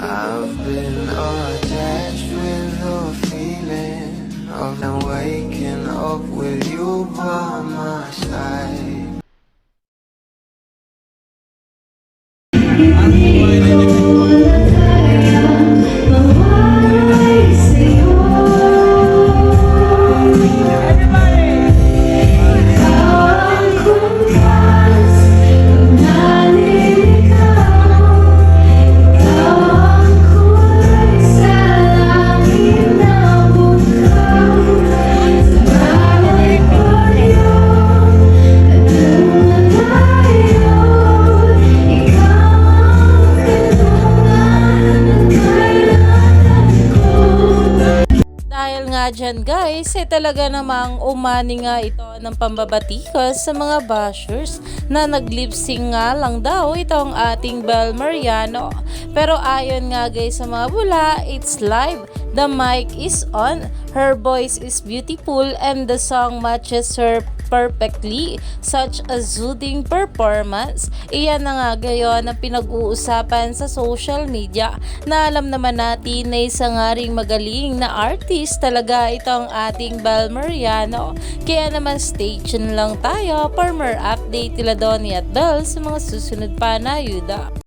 I've been attached with the feeling of now waking up with you by my side. Dahil nga dyan guys, talaga namang umani nga ito ng pambabatikos sa mga bashers na nag-lip-sync nga lang daw itong ating Bel Mariano. Pero ayon nga guys sa mga bula, it's live, the mic is on, her voice is beautiful and the song matches her perfectly, such a soothing performance. Iyan na nga gayon ang pinag-uusapan sa social media na alam naman natin na isa nga ring magaling na artist talaga itong ating Bel Mariano. Kaya naman stay tuned lang tayo for more update nila Donnie at Bel sa mga susunod pa na yuda.